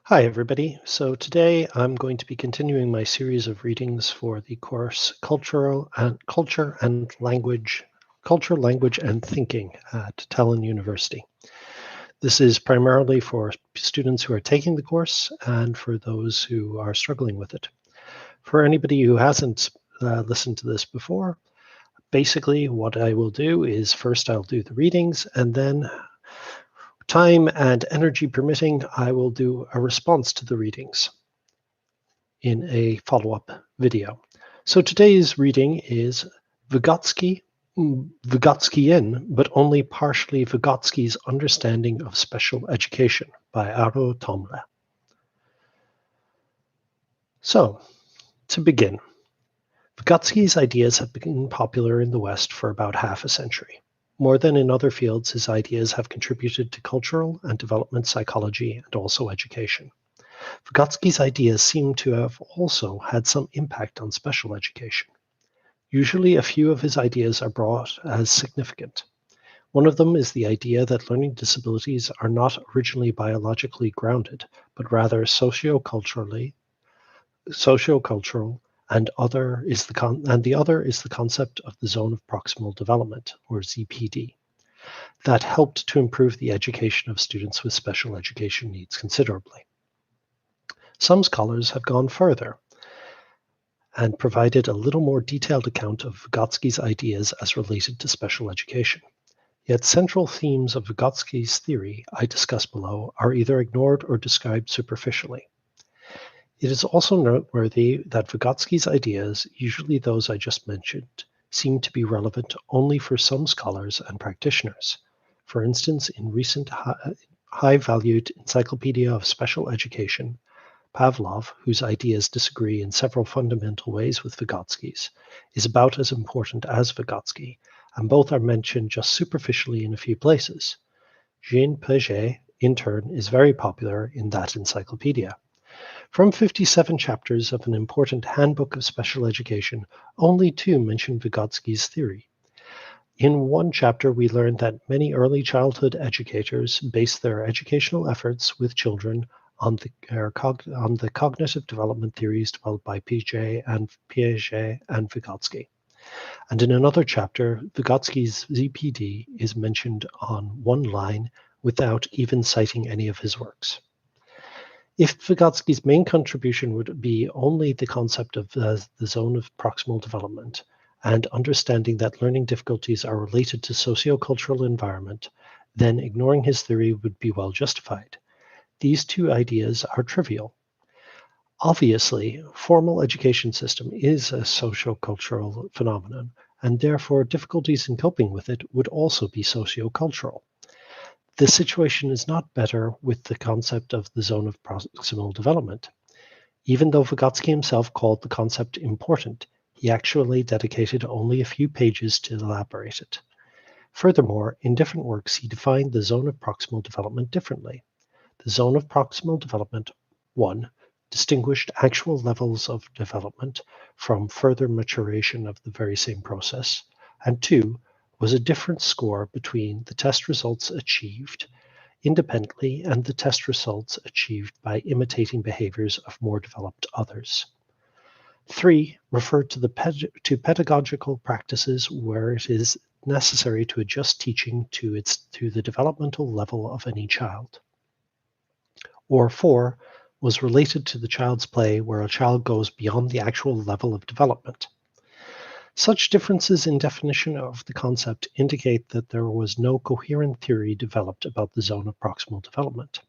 Hi, everybody. So today I'm going to be continuing my series of readings for the course Culture, Language, and Thinking at Tallinn University. This is primarily for students who are taking the course and for those who are struggling with it. For anybody who hasn't listened to this before, basically what I will do is first I'll do the readings, and then time and energy permitting, I will do a response to the readings in a follow-up video. So today's reading is Vygotskian, but only partially Vygotsky's Understanding of Special Education by Aro Tomle. So, to begin, Vygotsky's ideas have been popular in the West for about half a century. More than in other fields, his ideas have contributed to cultural and development psychology and also education. Vygotsky's ideas seem to have also had some impact on special education. Usually, a few of his ideas are brought as significant. One of them is the idea that learning disabilities are not originally biologically grounded, but rather sociocultural, and the other is the concept of the zone of proximal development, or ZPD, that helped to improve the education of students with special education needs considerably. Some scholars have gone further and provided a little more detailed account of Vygotsky's ideas as related to special education. Yet central themes of Vygotsky's theory I discuss below are either ignored or described superficially. It is also noteworthy that Vygotsky's ideas, usually those I just mentioned, seem to be relevant only for some scholars and practitioners. For instance, in recent high-valued Encyclopedia of Special Education, Pavlov, whose ideas disagree in several fundamental ways with Vygotsky's, is about as important as Vygotsky, and both are mentioned just superficially in a few places. Jean Piaget, in turn, is very popular in that encyclopedia. From 57 chapters of an important handbook of special education, only 2 mention Vygotsky's theory. In one chapter, we learn that many early childhood educators base their educational efforts with children on the cognitive development theories developed by Piaget and Vygotsky. And in another chapter, Vygotsky's ZPD is mentioned on one line without even citing any of his works. If Vygotsky's main contribution would be only the concept of the zone of proximal development and understanding that learning difficulties are related to sociocultural environment, then ignoring his theory would be well justified. These two ideas are trivial. Obviously, formal education system is a sociocultural phenomenon, and therefore difficulties in coping with it would also be sociocultural. The situation is not better with the concept of the zone of proximal development. Even though Vygotsky himself called the concept important, he actually dedicated only a few pages to elaborate it. Furthermore, in different works, he defined the zone of proximal development differently. The zone of proximal development, 1, distinguished actual levels of development from further maturation of the very same process, and 2, was a different score between the test results achieved independently and the test results achieved by imitating behaviors of more developed others. 3, referred to pedagogical practices where it is necessary to adjust teaching to the developmental level of any child. Or 4, was related to the child's play where a child goes beyond the actual level of development. Such differences in definition of the concept indicate that there was no coherent theory developed about the zone of proximal development.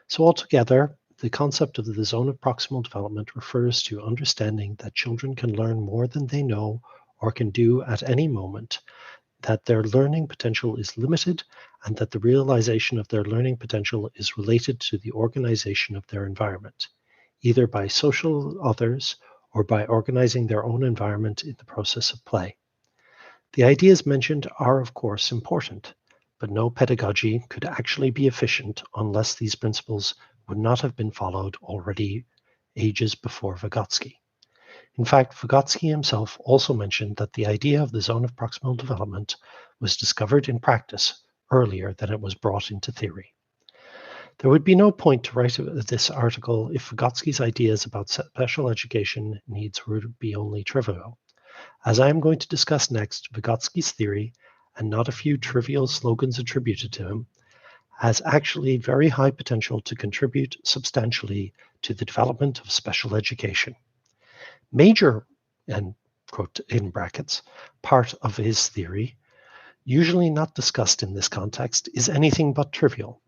So altogether, the concept of the zone of proximal development refers to understanding that children can learn more than they know or can do at any moment, that their learning potential is limited, and that the realization of their learning potential is related to the organization of their environment, either by social others or by organizing their own environment in the process of play. The ideas mentioned are, of course, important, but no pedagogy could actually be efficient unless these principles would not have been followed already ages before Vygotsky. In fact, Vygotsky himself also mentioned that the idea of the zone of proximal development was discovered in practice earlier than it was brought into theory. There would be no point to write this article if Vygotsky's ideas about special education needs would be only trivial. As I am going to discuss next, Vygotsky's theory, and not a few trivial slogans attributed to him, has actually very high potential to contribute substantially to the development of special education. Major, and quote in brackets, part of his theory, usually not discussed in this context, is anything but trivial.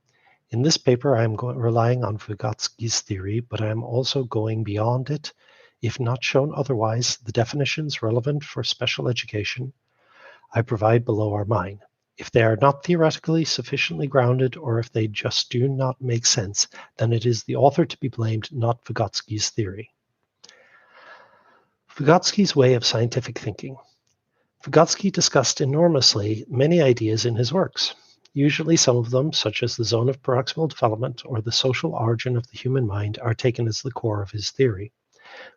In this paper, I am relying on Vygotsky's theory, but I am also going beyond it. If not shown otherwise, the definitions relevant for special education I provide below are mine. If they are not theoretically sufficiently grounded, or if they just do not make sense, then it is the author to be blamed, not Vygotsky's theory. Vygotsky's way of scientific thinking. Vygotsky discussed enormously many ideas in his works. Usually some of them, such as the zone of proximal development or the social origin of the human mind, are taken as the core of his theory.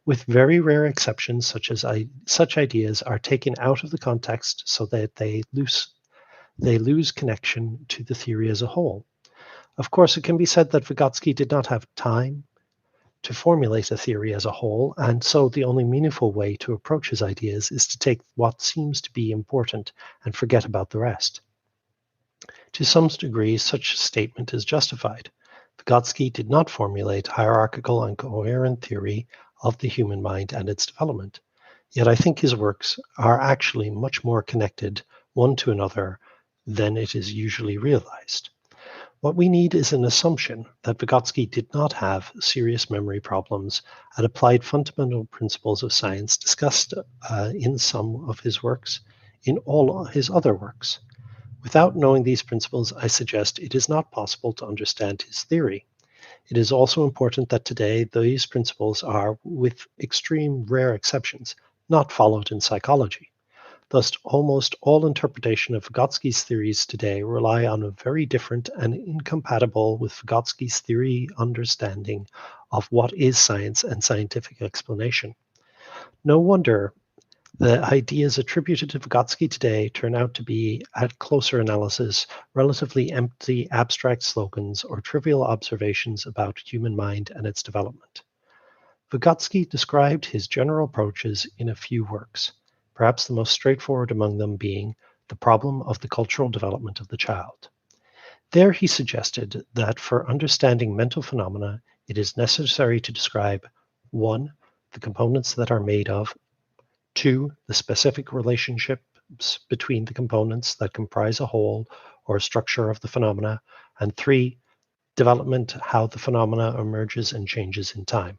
With very rare exceptions, such ideas are taken out of the context so that they lose connection to the theory as a whole. Of course, it can be said that Vygotsky did not have time to formulate a theory as a whole, and so the only meaningful way to approach his ideas is to take what seems to be important and forget about the rest. To some degree, such a statement is justified. Vygotsky did not formulate hierarchical and coherent theory of the human mind and its development. Yet I think his works are actually much more connected one to another than it is usually realized. What we need is an assumption that Vygotsky did not have serious memory problems and applied fundamental principles of science discussed in some of his works in all his other works. Without knowing these principles, I suggest it is not possible to understand his theory. It is also important that today these principles are, with extreme rare exceptions, not followed in psychology. Thus, almost all interpretation of Vygotsky's theories today rely on a very different and incompatible with Vygotsky's theory understanding of what is science and scientific explanation. No wonder the ideas attributed to Vygotsky today turn out to be, at closer analysis, relatively empty abstract slogans or trivial observations about human mind and its development. Vygotsky described his general approaches in a few works, perhaps the most straightforward among them being The Problem of the Cultural Development of the Child. There he suggested that for understanding mental phenomena, it is necessary to describe 1. The components that are made of, 2. The specific relationships between the components that comprise a whole or structure of the phenomena, and 3. Development, how the phenomena emerges and changes in time.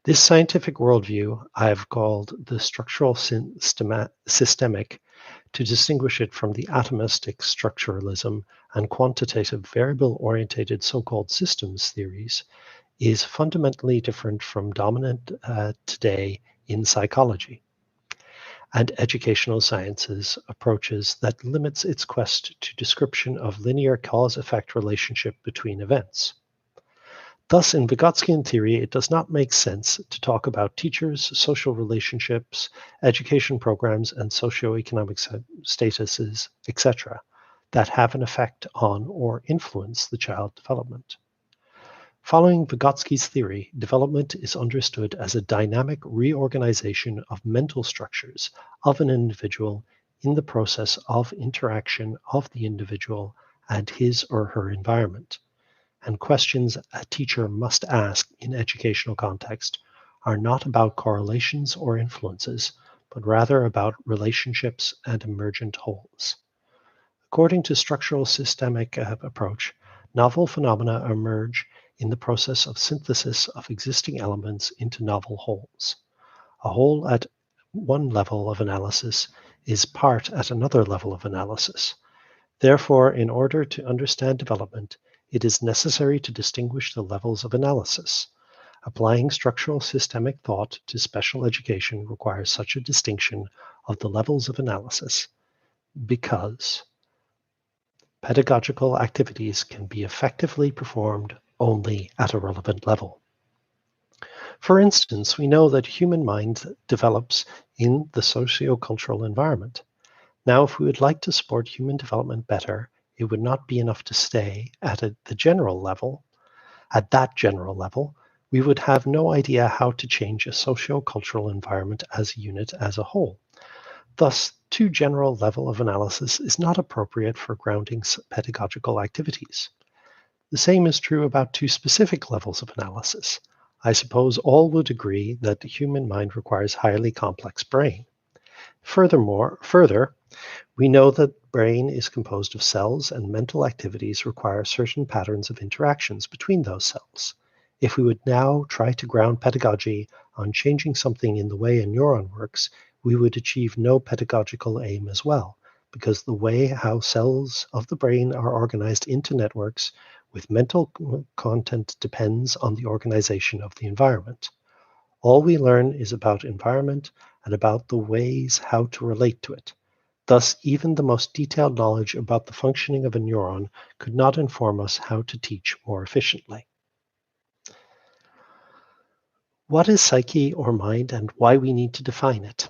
This scientific worldview I have called the structural systemic to distinguish it from the atomistic structuralism and quantitative variable-oriented so-called systems theories, is fundamentally different from dominant today in psychology and educational sciences approaches that limits its quest to description of linear cause-effect relationship between events. Thus, in Vygotskian theory, it does not make sense to talk about teachers, social relationships, education programs, and socioeconomic statuses, etc., that have an effect on or influence the child development. Following Vygotsky's theory, development is understood as a dynamic reorganization of mental structures of an individual in the process of interaction of the individual and his or her environment. And questions a teacher must ask in educational context are not about correlations or influences, but rather about relationships and emergent wholes. According to structural systemic approach, novel phenomena emerge in the process of synthesis of existing elements into novel wholes. A whole at one level of analysis is part at another level of analysis. Therefore, in order to understand development, it is necessary to distinguish the levels of analysis. Applying structural systemic thought to special education requires such a distinction of the levels of analysis because pedagogical activities can be effectively performed only at a relevant level. For instance, we know that human mind develops in the socio-cultural environment. Now, if we would like to support human development better, it would not be enough to stay at the general level. At that general level, we would have no idea how to change a socio-cultural environment as a unit as a whole. Thus, too general level of analysis is not appropriate for grounding pedagogical activities. The same is true about too specific levels of analysis. I suppose all would agree that the human mind requires highly complex brain. Further, we know that brain is composed of cells and mental activities require certain patterns of interactions between those cells. If we would now try to ground pedagogy on changing something in the way a neuron works, we would achieve no pedagogical aim as well, because the way how cells of the brain are organized into networks with mental content depends on the organization of the environment. All we learn is about environment and about the ways how to relate to it. Thus, even the most detailed knowledge about the functioning of a neuron could not inform us how to teach more efficiently. What is psyche or mind and why we need to define it?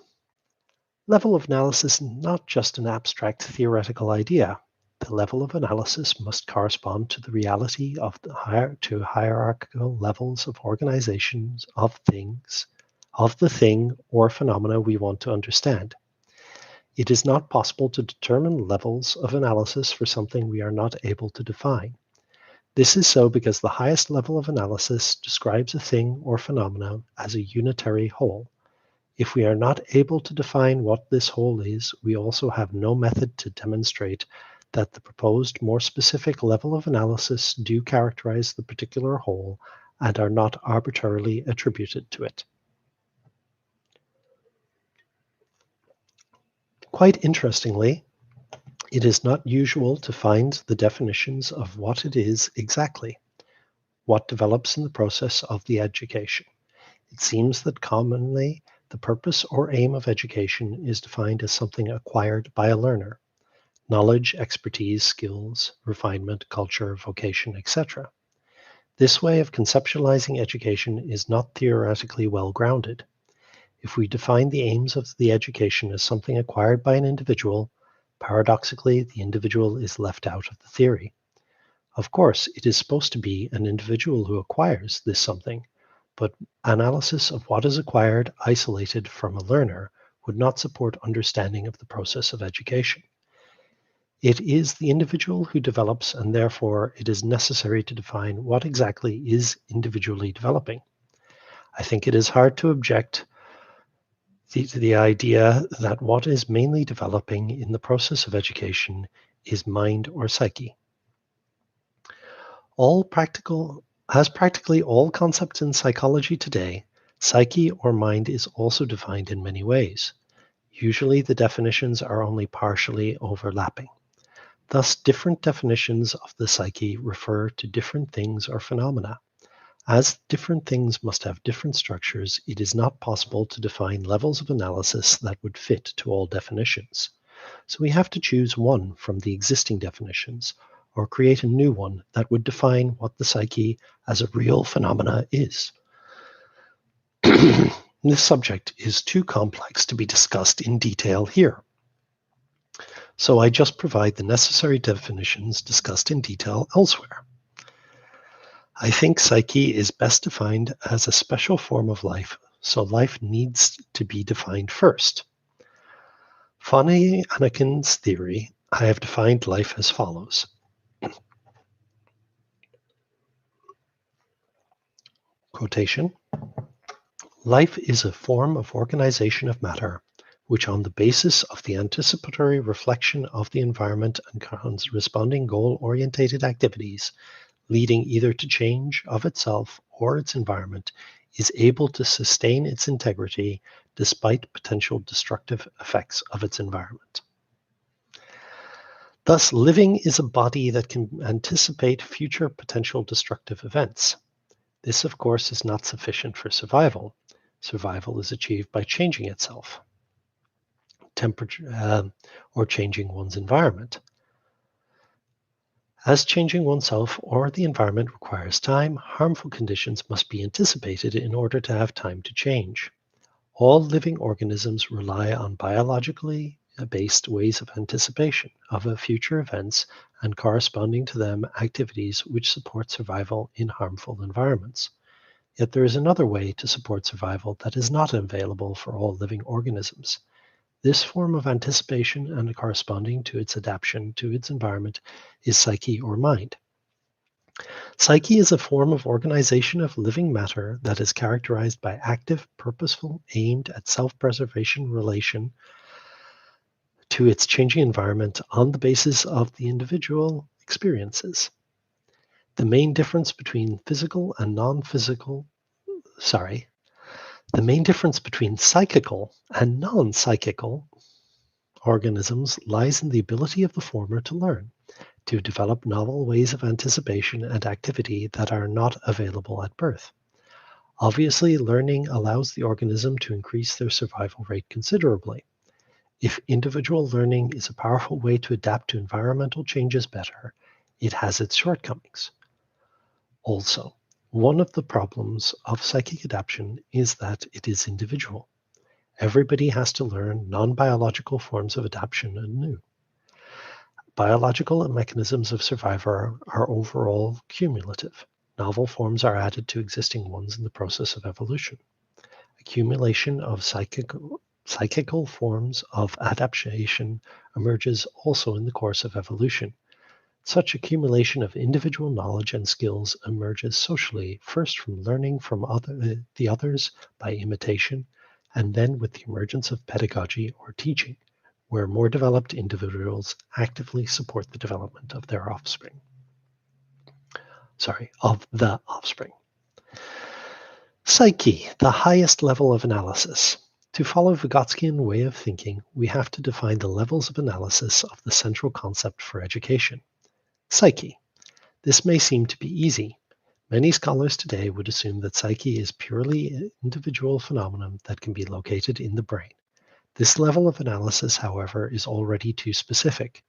Level of analysis is not just an abstract theoretical idea. The level of analysis must correspond to the reality of the hierarchical levels of organizations of things, of the thing or phenomena we want to understand. It is not possible to determine levels of analysis for something we are not able to define. This is so because the highest level of analysis describes a thing or phenomenon as a unitary whole. If we are not able to define what this whole is, we also have no method to demonstrate that the proposed more specific level of analysis do characterize the particular whole and are not arbitrarily attributed to it. Quite interestingly, it is not usual to find the definitions of what it is exactly, what develops in the process of the education. It seems that commonly the purpose or aim of education is defined as something acquired by a learner: knowledge, expertise, skills, refinement, culture, vocation, etc. This way of conceptualizing education is not theoretically well grounded. If we define the aims of the education as something acquired by an individual, paradoxically, the individual is left out of the theory. Of course, it is supposed to be an individual who acquires this something, but analysis of what is acquired isolated from a learner would not support understanding of the process of education. It is the individual who develops, and therefore it is necessary to define what exactly is individually developing. I think it is hard to object to the idea that what is mainly developing in the process of education is mind or psyche. As practically all concepts in psychology today, psyche or mind is also defined in many ways. Usually the definitions are only partially overlapping. Thus, different definitions of the psyche refer to different things or phenomena. As different things must have different structures, it is not possible to define levels of analysis that would fit to all definitions. So we have to choose one from the existing definitions, or create a new one that would define what the psyche as a real phenomena is. This subject is too complex to be discussed in detail here. So I just provide the necessary definitions discussed in detail elsewhere. I think psyche is best defined as a special form of life, so life needs to be defined first. Von Anaken's theory, I have defined life as follows. Quotation: life is a form of organization of matter, which on the basis of the anticipatory reflection of the environment and corresponding goal-orientated activities, leading either to change of itself or its environment, is able to sustain its integrity despite potential destructive effects of its environment. Thus, living is a body that can anticipate future potential destructive events. This, of course, is not sufficient for survival. Survival is achieved by changing itself, or changing one's environment. As changing oneself or the environment requires time, harmful conditions must be anticipated in order to have time to change. All living organisms rely on biologically based ways of anticipation of future events and corresponding to them activities which support survival in harmful environments. Yet there is another way to support survival that is not available for all living organisms. This form of anticipation and corresponding to its adaptation to its environment is psyche or mind. Psyche is a form of organization of living matter that is characterized by active, purposeful, aimed at self-preservation relation to its changing environment on the basis of the individual experiences. The main difference between physical and non-physical, sorry, the main difference between psychical and non-psychical organisms lies in the ability of the former to learn, to develop novel ways of anticipation and activity that are not available at birth. Obviously, learning allows the organism to increase their survival rate considerably. If individual learning is a powerful way to adapt to environmental changes better, it has its shortcomings. Also, one of the problems of psychic adaptation is that it is individual. Everybody has to learn non-biological forms of adaptation anew. Biological mechanisms of survival are overall cumulative. Novel forms are added to existing ones in the process of evolution. Accumulation of psychical forms of adaptation emerges also in the course of evolution. Such accumulation of individual knowledge and skills emerges socially, first from learning from the others by imitation, and then with the emergence of pedagogy or teaching, where more developed individuals actively support the development of their offspring. Of the offspring. Psyche, the highest level of analysis. To follow Vygotskian way of thinking, we have to define the levels of analysis of the central concept for education. Psyche. This may seem to be easy. Many scholars today would assume that psyche is purely an individual phenomenon that can be located in the brain. This level of analysis, however, is already too specific.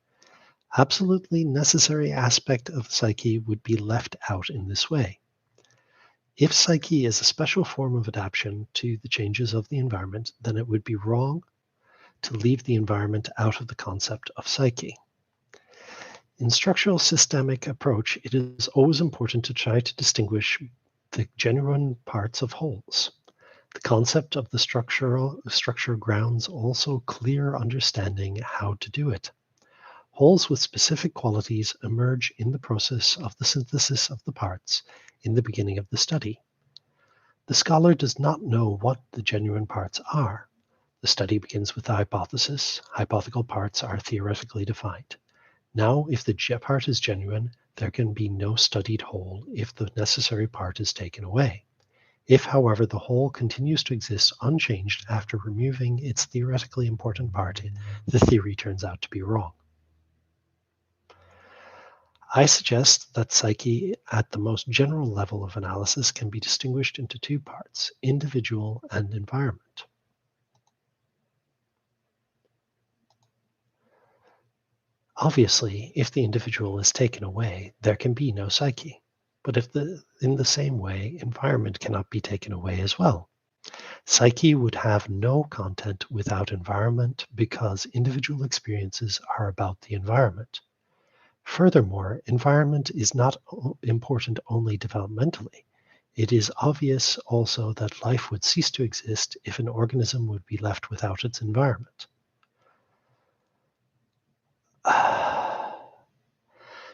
Absolutely necessary aspect of psyche would be left out in this way. If psyche is a special form of adaptation to the changes of the environment, then it would be wrong to leave the environment out of the concept of psyche. In structural systemic approach, it is always important to try to distinguish the genuine parts of wholes. The concept of the structure grounds also clear understanding how to do it. Wholes with specific qualities emerge in the process of the synthesis of the parts in the beginning of the study. The scholar does not know what the genuine parts are. The study begins with the hypothesis. Hypothetical parts are theoretically defined. Now, if the part is genuine, there can be no studied whole if the necessary part is taken away. If, however, the whole continues to exist unchanged after removing its theoretically important part, the theory turns out to be wrong. I suggest that psyche at the most general level of analysis can be distinguished into two parts, individual and environment. Obviously, if the individual is taken away, there can be no psyche. But in the same way, environment cannot be taken away as well. Psyche would have no content without environment because individual experiences are about the environment. Furthermore, environment is not important only developmentally. It is obvious also that life would cease to exist if an organism would be left without its environment.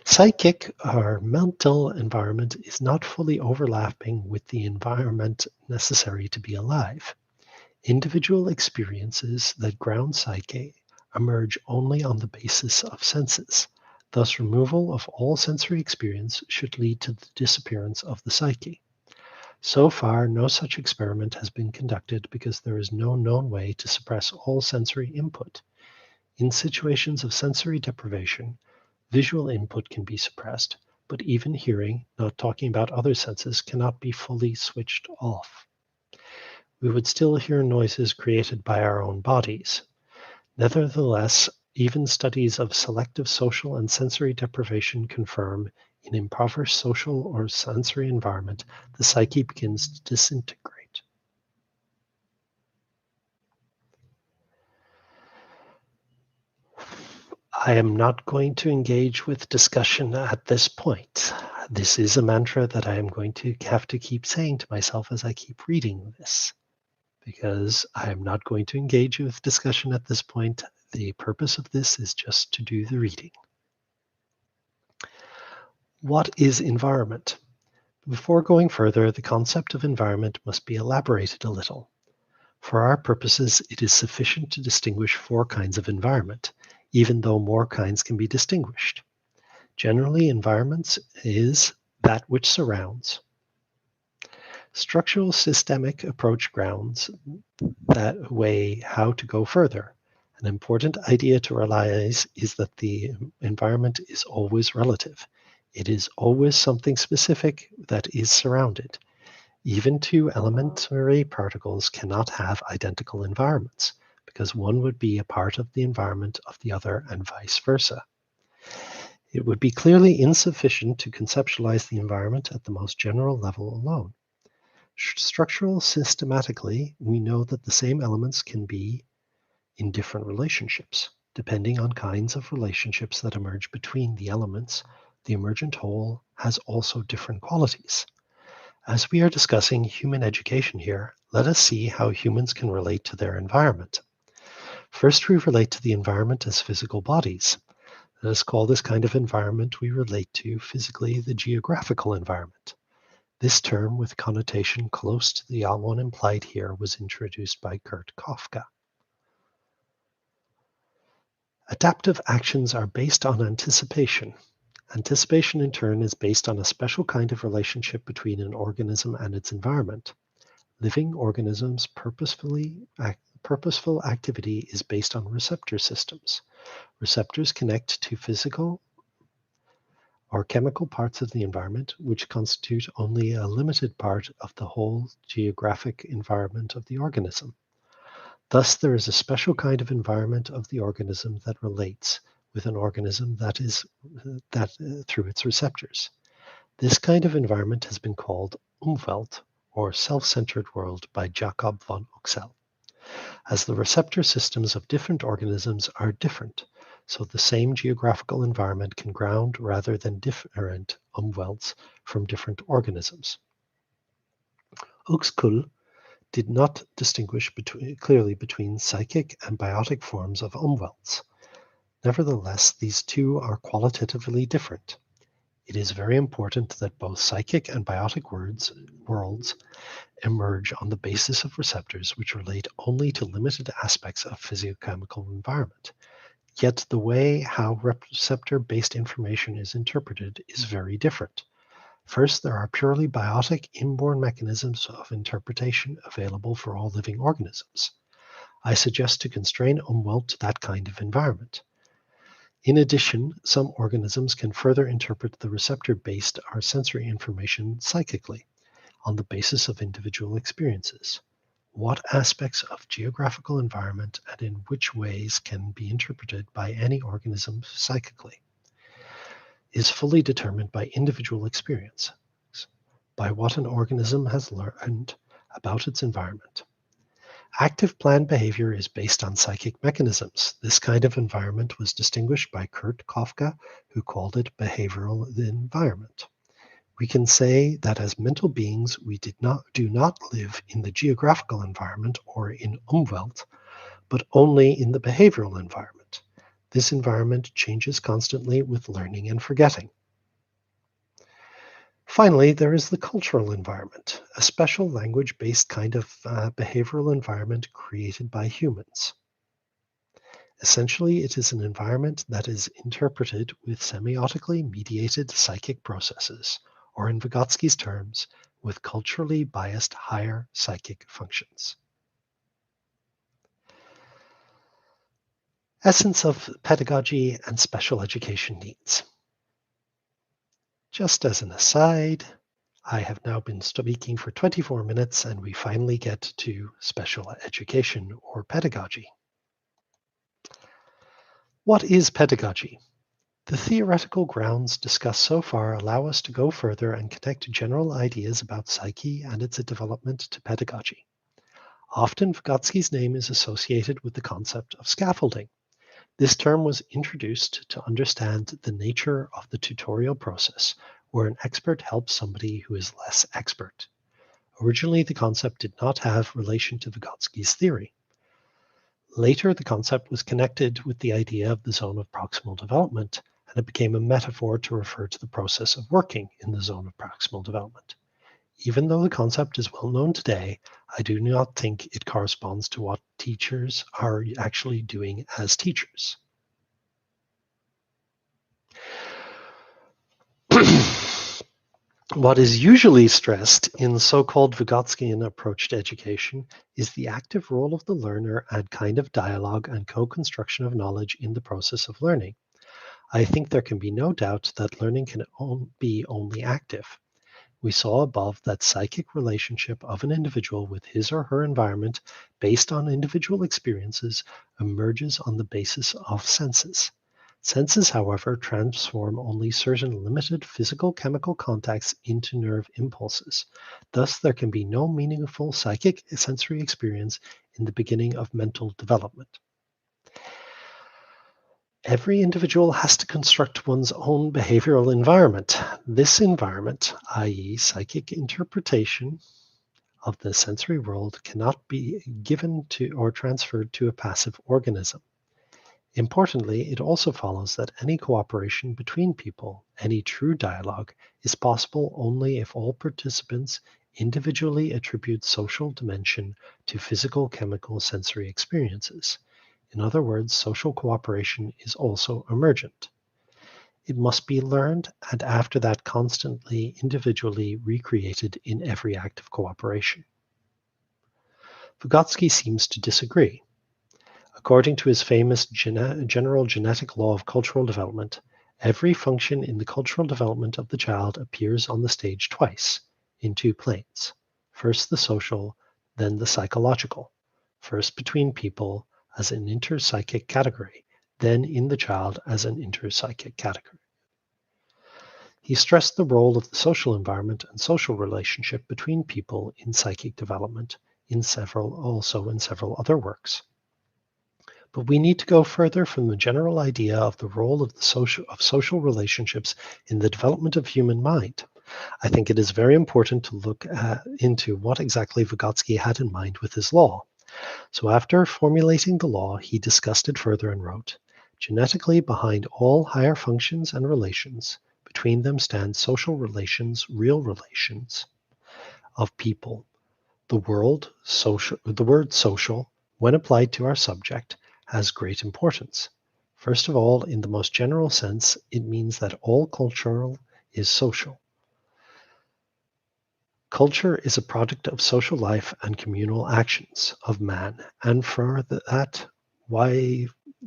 Psychic or mental environment is not fully overlapping with the environment necessary to be alive. Individual experiences that ground psyche emerge only on the basis of senses. Thus, removal of all sensory experience should lead to the disappearance of the psyche. So far, no such experiment has been conducted because there is no known way to suppress all sensory input. In situations of sensory deprivation, visual input can be suppressed, but even hearing, not talking about other senses, cannot be fully switched off. We would still hear noises created by our own bodies. Nevertheless, even studies of selective social and sensory deprivation confirm in impoverished social or sensory environment, the psyche begins to disintegrate. I am not going to engage with discussion at this point. This is a mantra that I am going to have to keep saying to myself as I keep reading this, because I am not going to engage with discussion at this point. The purpose of this is just to do the reading. What is environment? Before going further, the concept of environment must be elaborated a little. For our purposes, it is sufficient to distinguish 4 kinds of environment, even though more kinds can be distinguished. Generally, environments is that which surrounds. Structural systemic approach grounds that way how to go further. An important idea to realize is that the environment is always relative. It is always something specific that is surrounded. Even 2 elementary particles cannot have identical environments, because one would be a part of the environment of the other and vice versa. It would be clearly insufficient to conceptualize the environment at the most general level alone. Structural systematically, we know that the same elements can be in different relationships. Depending on kinds of relationships that emerge between the elements, the emergent whole has also different qualities. As we are discussing human education here, let us see how humans can relate to their environment. First, we relate to the environment as physical bodies. Let us call this kind of environment we relate to physically the geographical environment. This term, with connotation close to the one implied here, was introduced by Kurt Kafka. Adaptive actions are based on anticipation. Anticipation, in turn, is based on a special kind of relationship between an organism and its environment. Living organisms' purposeful activity is based on receptor systems. Receptors connect to physical or chemical parts of the environment, which constitute only a limited part of the whole geographic environment of the organism. Thus, there is a special kind of environment of the organism that relates with an organism through its receptors. This kind of environment has been called Umwelt, or self-centered world, by Jakob von Uxell. As the receptor systems of different organisms are different, so the same geographical environment can ground rather than different Umwelts from different organisms. Uxkull did not distinguish clearly between psychic and biotic forms of Umwelts. Nevertheless, these 2 are qualitatively different. It is very important that both psychic and biotic worlds emerge on the basis of receptors which relate only to limited aspects of physicochemical environment. Yet the way how receptor-based information is interpreted is very different. First, there are purely biotic inborn mechanisms of interpretation available for all living organisms. I suggest to constrain Umwelt to that kind of environment. In addition, some organisms can further interpret the receptor-based or sensory information psychically, on the basis of individual experiences. What aspects of geographical environment and in which ways can be interpreted by any organism psychically is fully determined by individual experience, by what an organism has learned about its environment. Active planned behavior is based on psychic mechanisms. This kind of environment was distinguished by Kurt Kafka, who called it behavioral environment. We can say that as mental beings, we do not live in the geographical environment or in Umwelt, but only in the behavioral environment. This environment changes constantly with learning and forgetting. Finally, there is the cultural environment, a special language-based kind of behavioral environment created by humans. Essentially, it is an environment that is interpreted with semiotically mediated psychic processes, or in Vygotsky's terms, with culturally biased higher psychic functions. Essence of pedagogy and special education needs. Just as an aside, I have now been speaking for 24 minutes and we finally get to special education or pedagogy. What is pedagogy? The theoretical grounds discussed so far allow us to go further and connect general ideas about psyche and its development to pedagogy. Often Vygotsky's name is associated with the concept of scaffolding. This term was introduced to understand the nature of the tutorial process, where an expert helps somebody who is less expert. Originally, the concept did not have relation to Vygotsky's theory. Later, the concept was connected with the idea of the zone of proximal development, and it became a metaphor to refer to the process of working in the zone of proximal development. Even though the concept is well known today, I do not think it corresponds to what teachers are actually doing as teachers. What is usually stressed in the so-called Vygotskian approach to education is the active role of the learner and kind of dialogue and co-construction of knowledge in the process of learning. I think there can be no doubt that learning can be only active. We saw above that psychic relationship of an individual with his or her environment based on individual experiences emerges on the basis of senses. Senses, however, transform only certain limited physical chemical contacts into nerve impulses. Thus, there can be no meaningful psychic sensory experience in the beginning of mental development. Every individual has to construct one's own behavioral environment. This environment, i.e., psychic interpretation of the sensory world, cannot be given to or transferred to a passive organism. Importantly, it also follows that any cooperation between people, any true dialogue, is possible only if all participants individually attribute social dimension to physical, chemical, sensory experiences. In other words, social cooperation is also emergent. It must be learned and after that constantly individually recreated in every act of cooperation. Vygotsky seems to disagree. According to his famous general genetic law of cultural development, every function in the cultural development of the child appears on the stage twice, in two planes. First the social, then the psychological. First between people as an interpsychic category, then in the child as an interpsychic category. He stressed the role of the social environment and social relationship between people in psychic development also in several other works. But we need to go further from the general idea of the role of social relationships in the development of human mind. I think it is very important to look into what exactly Vygotsky had in mind with his law. So after formulating the law, he discussed it further and wrote, "Genetically, behind all higher functions and relations, between them stand social relations, real relations of people. The word social, when applied to our subject, has great importance. First of all, in the most general sense, it means that all cultural is social. Culture is a product of social life and communal actions of man, and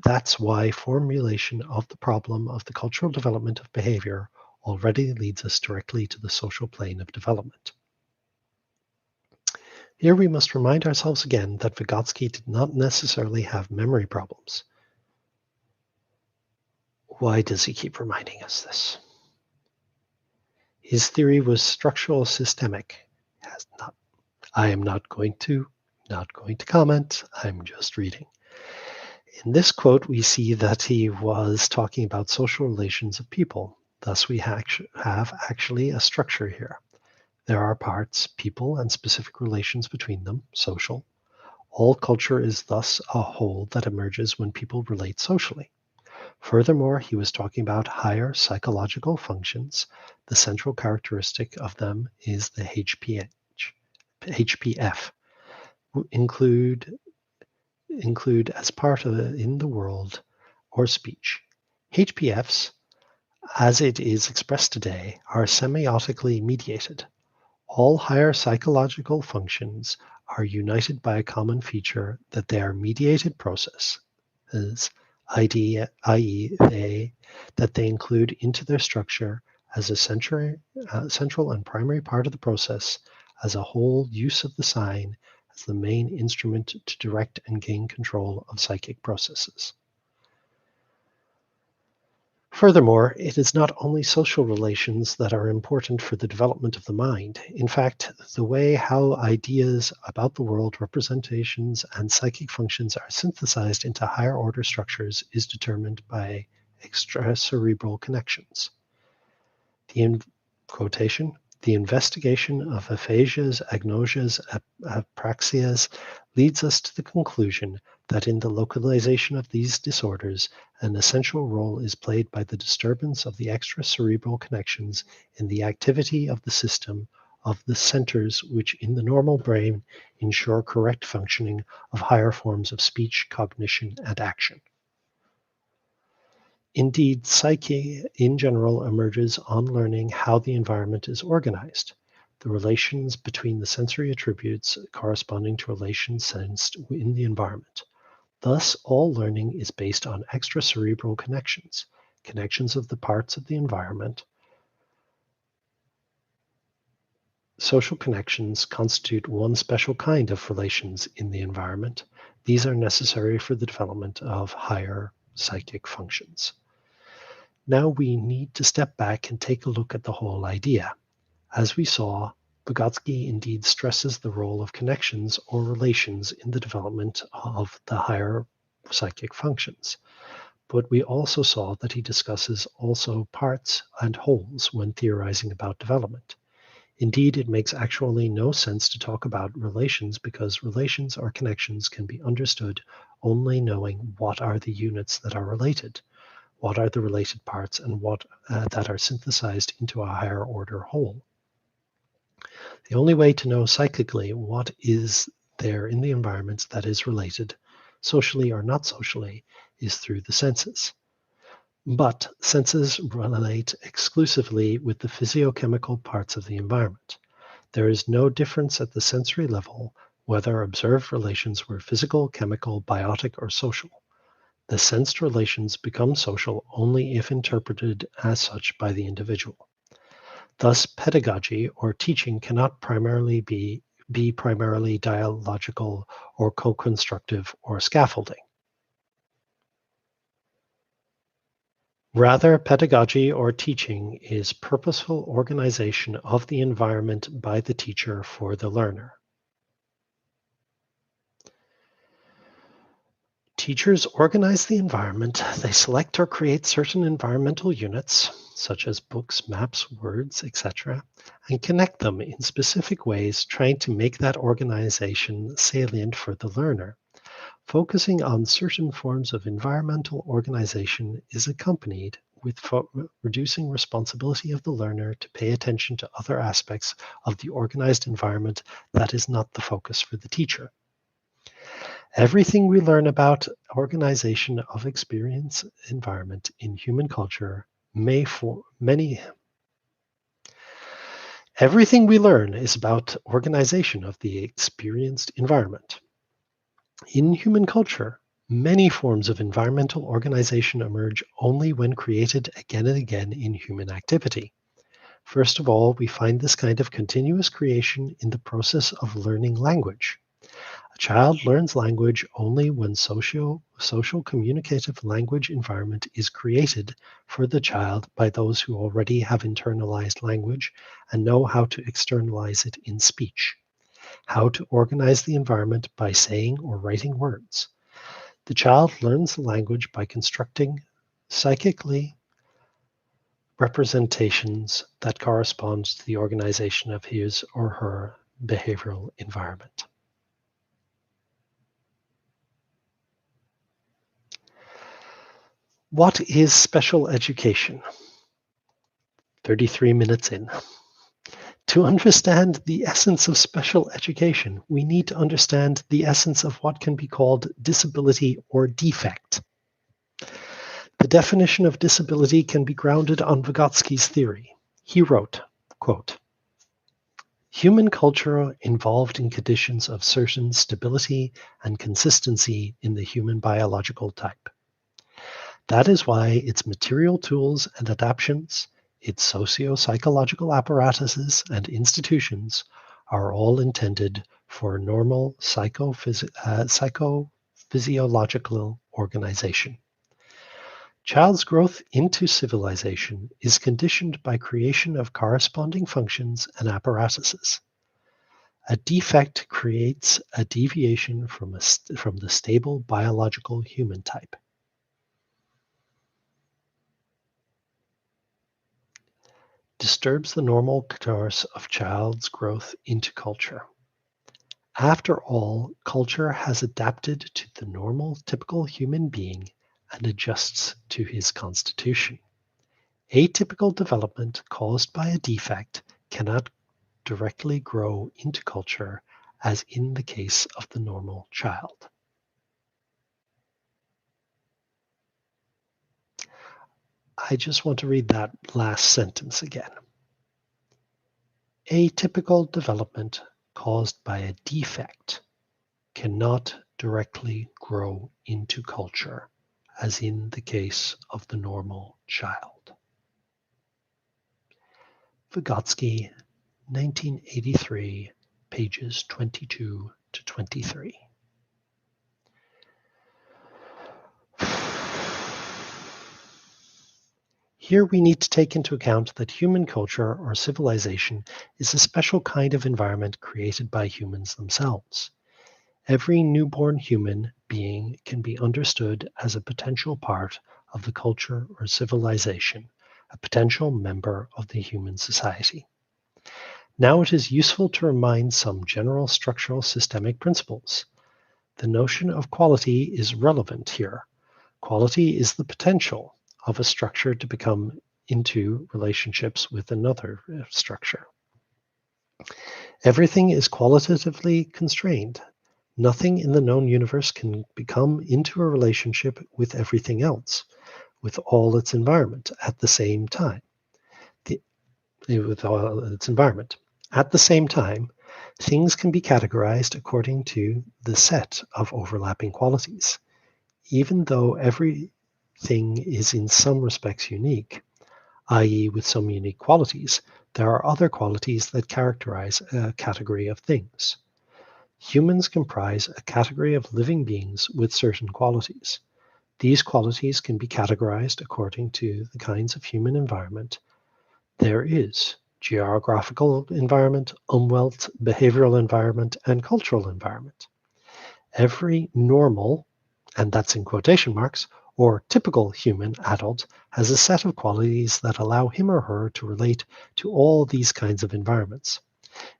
that's why formulation of the problem of the cultural development of behavior already leads us directly to the social plane of development." Here we must remind ourselves again that Vygotsky did not necessarily have memory problems. Why does he keep reminding us this? His theory was structural systemic. I am not going to comment. I'm just reading. In this quote, we see that he was talking about social relations of people. Thus, we have actually a structure here. There are parts, people, and specific relations between them, social. All culture is thus a whole that emerges when people relate socially. Furthermore, he was talking about higher psychological functions. The central characteristic of them is the HPF, include as part of in the world or speech. HPFs, as it is expressed today, are semiotically mediated. All higher psychological functions are united by a common feature that they are mediated processes, i.e. that they include into their structure as a central and primary part of the process, as a whole use of the sign as the main instrument to direct and gain control of psychic processes. Furthermore, it is not only social relations that are important for the development of the mind. In fact, the way how ideas about the world, representations, and psychic functions are synthesized into higher order structures is determined by extracerebral connections. The quotation, the investigation of aphasias, agnosias, apraxias leads us to the conclusion that in the localization of these disorders, an essential role is played by the disturbance of the extracerebral connections in the activity of the system of the centers which in the normal brain ensure correct functioning of higher forms of speech, cognition, and action. Indeed, psyche in general emerges on learning how the environment is organized, the relations between the sensory attributes corresponding to relations sensed in the environment. Thus, all learning is based on extracerebral connections, connections of the parts of the environment. Social connections constitute one special kind of relations in the environment. These are necessary for the development of higher psychic functions. Now we need to step back and take a look at the whole idea. As we saw, Vygotsky indeed stresses the role of connections or relations in the development of the higher psychic functions. But we also saw that he discusses also parts and wholes when theorizing about development. Indeed, it makes actually no sense to talk about relations because relations or connections can be understood only knowing what are the units that are related. What are the related parts and what that are synthesized into a higher order whole. The only way to know psychically what is there in the environment that is related, socially or not socially, is through the senses. But senses relate exclusively with the physiochemical parts of the environment. There is no difference at the sensory level whether observed relations were physical, chemical, biotic, or social. The sensed relations become social only if interpreted as such by the individual. Thus, pedagogy or teaching cannot primarily be primarily dialogical or co-constructive or scaffolding. Rather, pedagogy or teaching is purposeful organization of the environment by the teacher for the learner. Teachers organize the environment. They select or create certain environmental units, such as books, maps, words, etc., and connect them in specific ways, trying to make that organization salient for the learner. Focusing on certain forms of environmental organization is accompanied with reducing responsibility of the learner to pay attention to other aspects of the organized environment that is not the focus for the teacher. Everything we learn about organization of experience environment in human culture everything we learn is about organization of the experienced environment. In human culture, many forms of environmental organization emerge only when created again and again in human activity. First of all, we find this kind of continuous creation in the process of learning language. A child learns language only when social communicative language environment is created for the child by those who already have internalized language and know how to externalize it in speech, how to organize the environment by saying or writing words. The child learns the language by constructing psychically representations that correspond to the organization of his or her behavioral environment. What is special education? 33 minutes in. To understand the essence of special education, we need to understand the essence of what can be called disability or defect. The definition of disability can be grounded on Vygotsky's theory. He wrote, quote, "Human culture involved in conditions of certain stability and consistency in the human biological type. That is why its material tools and adaptations, its socio-psychological apparatuses and institutions are all intended for normal psychophysiological organization. Child's growth into civilization is conditioned by creation of corresponding functions and apparatuses. A defect creates a deviation from the stable biological human type. Disturbs the normal course of child's growth into culture. After all, culture has adapted to the normal, typical human being and adjusts to his constitution. Atypical development caused by a defect cannot directly grow into culture, as in the case of the normal child. I just want to read that last sentence again. Atypical development caused by a defect cannot directly grow into culture, as in the case of the normal child. Vygotsky, 1983, pages 22 to 23. Here we need to take into account that human culture or civilization is a special kind of environment created by humans themselves. Every newborn human being can be understood as a potential part of the culture or civilization, a potential member of the human society. Now it is useful to remind some general structural systemic principles. The notion of quality is relevant here. Quality is the potential of a structure to become into relationships with another structure. Everything is qualitatively constrained. Nothing in the known universe can become into a relationship with everything else, with all its environment at the same time. With all its environment. At the same time, things can be categorized according to the set of overlapping qualities. Even though everything is in some respects unique, i.e. with some unique qualities, there are other qualities that characterize a category of things. Humans comprise a category of living beings with certain qualities. These qualities can be categorized according to the kinds of human environment there is: geographical environment, umwelt, behavioral environment, and cultural environment. Every normal, and that's in quotation marks, or typical human adult has a set of qualities that allow him or her to relate to all these kinds of environments.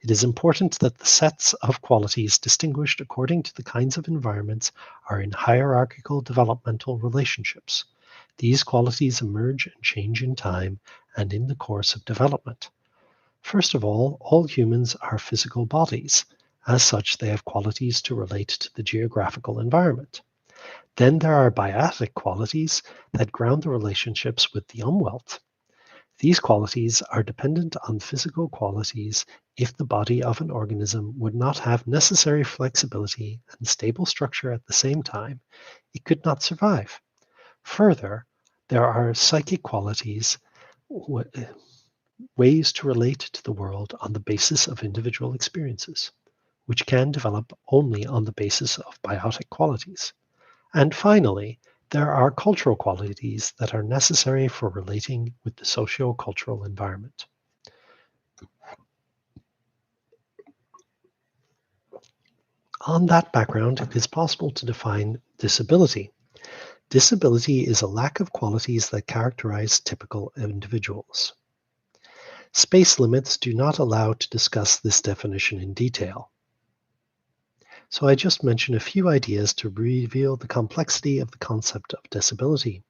It is important that the sets of qualities distinguished according to the kinds of environments are in hierarchical developmental relationships. These qualities emerge and change in time and in the course of development. First of all humans are physical bodies. As such, they have qualities to relate to the geographical environment. Then there are biotic qualities that ground the relationships with the umwelt. These qualities are dependent on physical qualities. If the body of an organism would not have necessary flexibility and stable structure at the same time, it could not survive. Further, there are psychic qualities, ways to relate to the world on the basis of individual experiences, which can develop only on the basis of biotic qualities. And finally, there are cultural qualities that are necessary for relating with the socio-cultural environment. On that background, it is possible to define disability. Disability is a lack of qualities that characterize typical individuals. Space limits do not allow to discuss this definition in detail. So I just mentioned a few ideas to reveal the complexity of the concept of disability.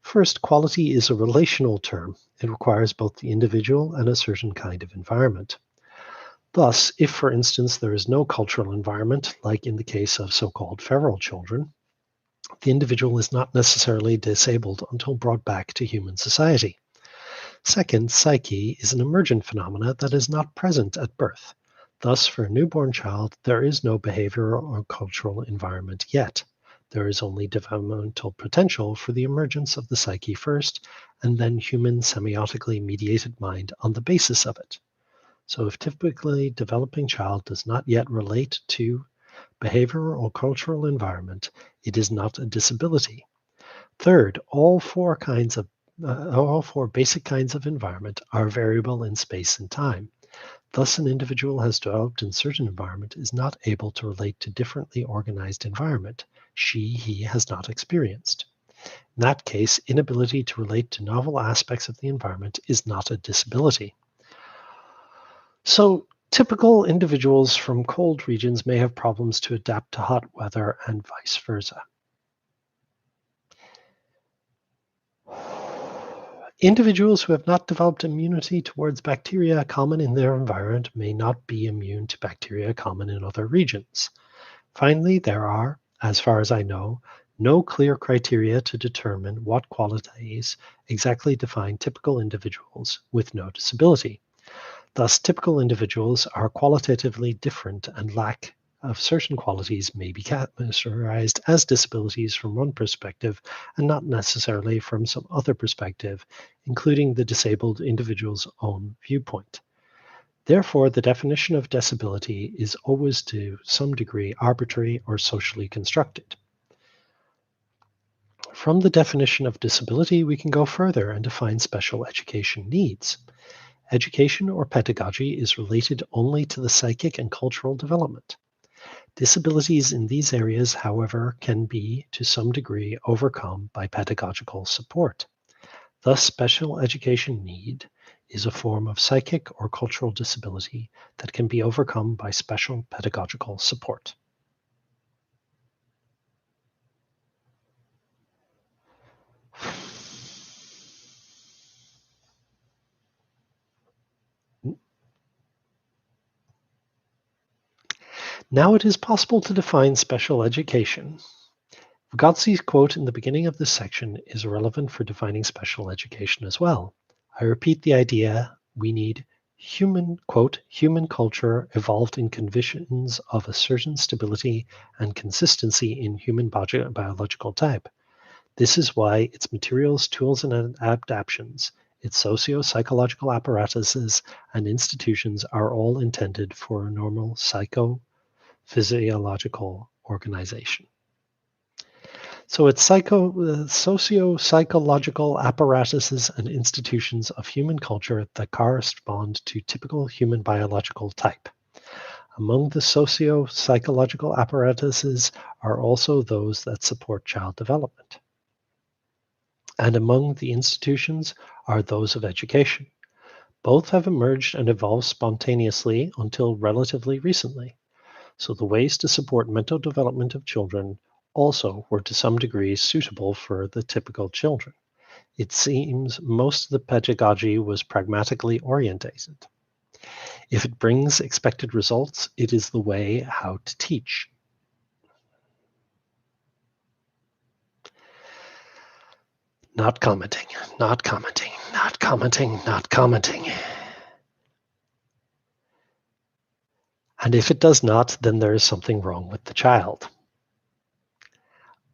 First, quality is a relational term. It requires both the individual and a certain kind of environment. Thus, if, for instance, there is no cultural environment, like in the case of so-called feral children, the individual is not necessarily disabled until brought back to human society. Second, psyche is an emergent phenomena that is not present at birth. Thus, for a newborn child, there is no behavioral or cultural environment yet. There is only developmental potential for the emergence of the psyche first, and then human semiotically mediated mind on the basis of it. So if typically developing child does not yet relate to behavioral or cultural environment, it is not a disability. Third, all four basic kinds of environment are variable in space and time. Thus, an individual has developed in certain environment is not able to relate to differently organized environment he has not experienced. In that case, inability to relate to novel aspects of the environment is not a disability. So, typical individuals from cold regions may have problems to adapt to hot weather and vice versa. Individuals who have not developed immunity towards bacteria common in their environment may not be immune to bacteria common in other regions. Finally, there are, as far as I know, no clear criteria to determine what qualities exactly define typical individuals with no disability. Thus, typical individuals are qualitatively different and lack of certain qualities may be categorized as disabilities from one perspective and not necessarily from some other perspective, including the disabled individual's own viewpoint. Therefore, the definition of disability is always to some degree arbitrary or socially constructed. From the definition of disability, we can go further and define special education needs. Education or pedagogy is related only to the psychic and cultural development. Disabilities in these areas, however, can be, to some degree, overcome by pedagogical support. Thus, special education need is a form of psychic or cultural disability that can be overcome by special pedagogical support. Now it is possible to define special education. Vygotski's quote in the beginning of this section is relevant for defining special education as well. I repeat the idea we need human culture evolved in conditions of a certain stability and consistency in human biological type. This is why its materials, tools, and adaptations, its socio-psychological apparatuses and institutions are all intended for a normal psychophysiological organization. So it's socio-psychological apparatuses and institutions of human culture that correspond to typical human biological type. Among the socio-psychological apparatuses are also those that support child development. And among the institutions are those of education. Both have emerged and evolved spontaneously until relatively recently. So the ways to support mental development of children also were to some degree suitable for the typical children. It seems most of the pedagogy was pragmatically orientated. If it brings expected results, it is the way how to teach. Not commenting, not commenting, not commenting, not commenting. And if it does not, then there is something wrong with the child.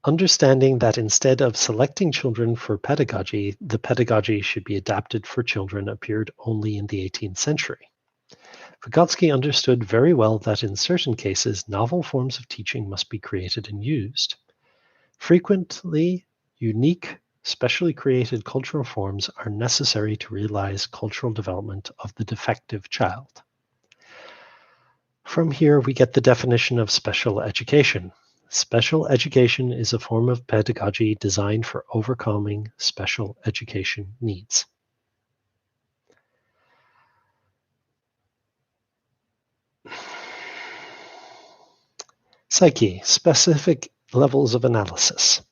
Understanding that instead of selecting children for pedagogy, the pedagogy should be adapted for children appeared only in the 18th century. Vygotsky understood very well that in certain cases, novel forms of teaching must be created and used. Frequently, unique, specially created cultural forms are necessary to realize cultural development of the defective child. From here, we get the definition of special education. Special education is a form of pedagogy designed for overcoming special education needs. Psyche, specific levels of analysis.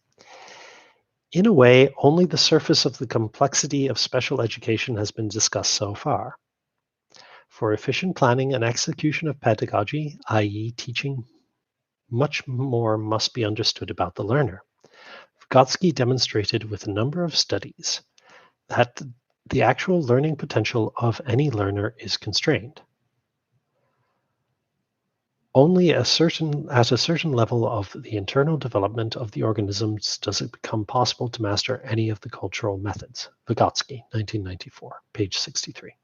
In a way, only the surface of the complexity of special education has been discussed so far. For efficient planning and execution of pedagogy, i.e. teaching, much more must be understood about the learner. Vygotsky demonstrated with a number of studies that the actual learning potential of any learner is constrained. Only at a certain level of the internal development of the organisms does it become possible to master any of the cultural methods. Vygotsky, 1994, page 63.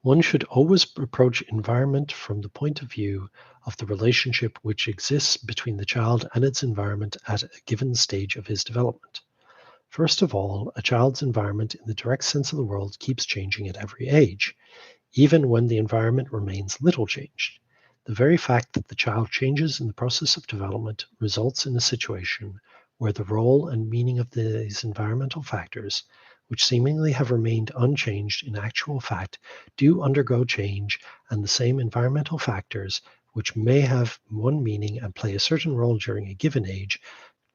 One should always approach environment from the point of view of the relationship which exists between the child and its environment at a given stage of his development. First of all, a child's environment in the direct sense of the word keeps changing at every age, even when the environment remains little changed. The very fact that the child changes in the process of development results in a situation where the role and meaning of these environmental factors, which seemingly have remained unchanged in actual fact, do undergo change, and the same environmental factors, which may have one meaning and play a certain role during a given age,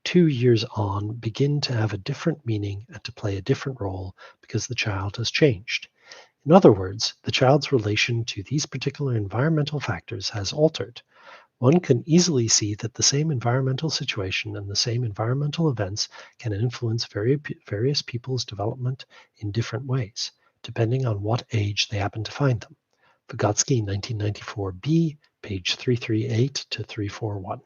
2 years on begin to have a different meaning and to play a different role because the child has changed. In other words, the child's relation to these particular environmental factors has altered. One can easily see that the same environmental situation and the same environmental events can influence various people's development in different ways, depending on what age they happen to find them. Vygotsky, 1994b, page 338 to 341.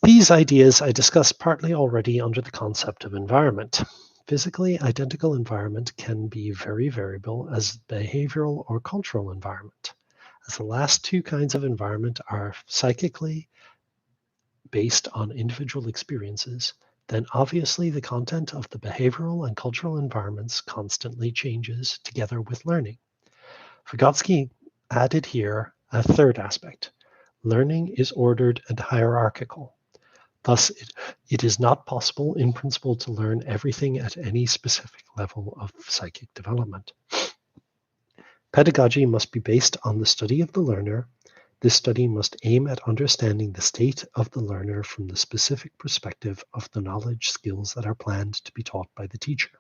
These ideas I discussed partly already under the concept of environment. Physically identical environment can be very variable as behavioral or cultural environment. As the last two kinds of environment are psychically based on individual experiences, then obviously the content of the behavioral and cultural environments constantly changes together with learning. Vygotsky added here a third aspect. Learning is ordered and hierarchical. Thus, it is not possible in principle to learn everything at any specific level of psychic development. Pedagogy must be based on the study of the learner. This study must aim at understanding the state of the learner from the specific perspective of the knowledge skills that are planned to be taught by the teacher.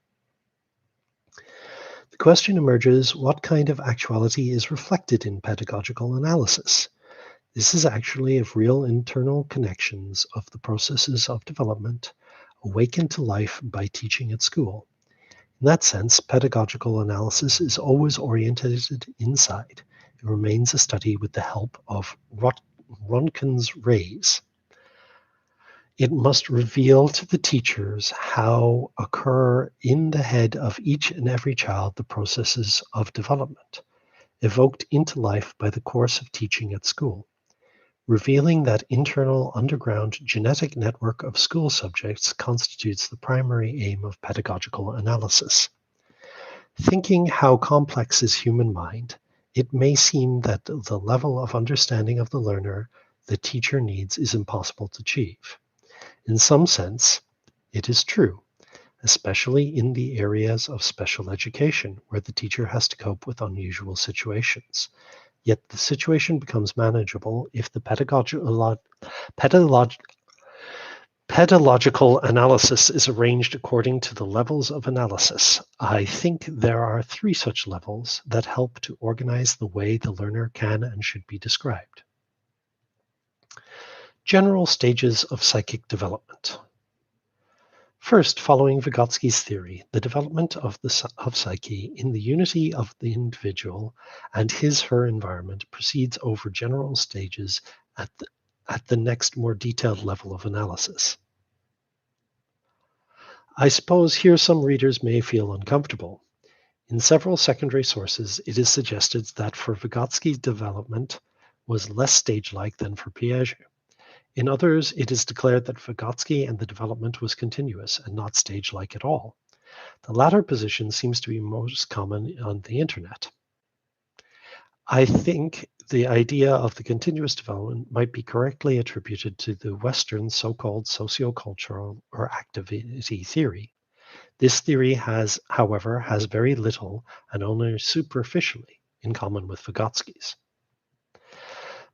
The question emerges, what kind of actuality is reflected in pedagogical analysis? This is actually of real internal connections of the processes of development awakened to life by teaching at school. In that sense, pedagogical analysis is always oriented inside. It remains a study with the help of Röntgen's rays. It must reveal to the teachers how occur in the head of each and every child the processes of development, evoked into life by the course of teaching at school. Revealing that internal underground genetic network of school subjects constitutes the primary aim of pedagogical analysis. Thinking how complex is human mind, it may seem that the level of understanding of the learner the teacher needs is impossible to achieve. In some sense, it is true, especially in the areas of special education where the teacher has to cope with unusual situations. Yet the situation becomes manageable if the pedagogical analysis is arranged according to the levels of analysis. I think there are 3 such levels that help to organize the way the learner can and should be described. General stages of psychic development. First, following Vygotsky's theory, the development of psyche in the unity of the individual and his/her environment proceeds over general stages at the next more detailed level of analysis. I suppose here some readers may feel uncomfortable. In several secondary sources, it is suggested that for Vygotsky development was less stage-like than for Piaget. In others, it is declared that Vygotsky and the development was continuous and not stage-like at all. The latter position seems to be most common on the internet. I think the idea of the continuous development might be correctly attributed to the Western so-called sociocultural or activity theory. This theory however, has very little and only superficially in common with Vygotsky's.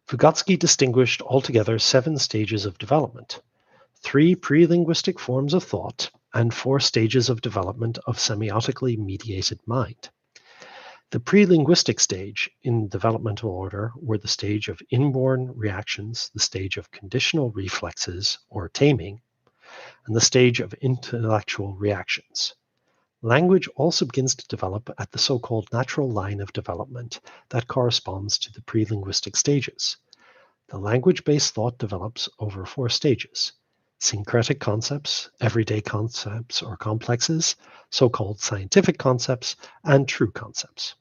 Vygotsky distinguished altogether 7 stages of development, 3 pre-linguistic forms of thought, and 4 stages of development of semiotically mediated mind. The pre-linguistic stage in developmental order were the stage of inborn reactions, the stage of conditional reflexes or taming, and the stage of intellectual reactions. Language also begins to develop at the so-called natural line of development that corresponds to the pre-linguistic stages. The language-based thought develops over 4 stages: syncretic concepts, everyday concepts or complexes, so-called scientific concepts, and true concepts.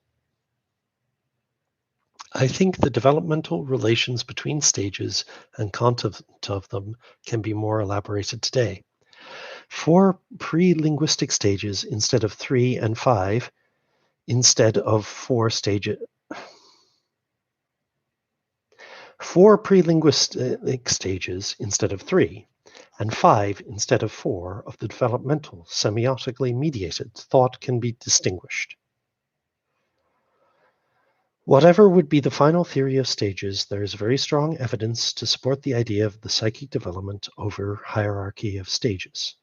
I think the developmental relations between stages and content of them can be more elaborated today. 4 pre-linguistic stages instead of 3 and 5, instead of 4 stages. 4 pre-linguistic stages instead of 3, and 5 instead of 4 of the developmental, semiotically mediated thought can be distinguished. Whatever would be the final theory of stages, there is very strong evidence to support the idea of the psychic development over hierarchy of stages.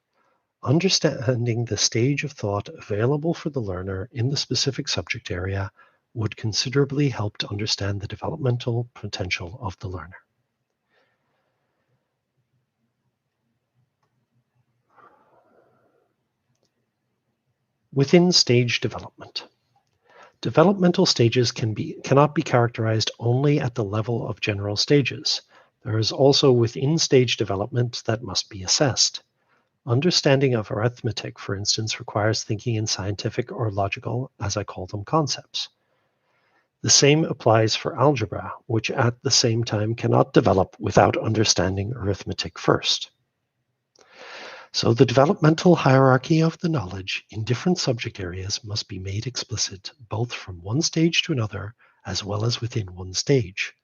Understanding the stage of thought available for the learner in the specific subject area would considerably help to understand the developmental potential of the learner. Within stage development. Developmental stages cannot be characterized only at the level of general stages. There is also within stage development that must be assessed. Understanding of arithmetic, for instance, requires thinking in scientific or logical, as I call them, concepts. The same applies for algebra, which at the same time cannot develop without understanding arithmetic first. So the developmental hierarchy of the knowledge in different subject areas must be made explicit both from one stage to another as well as within one stage.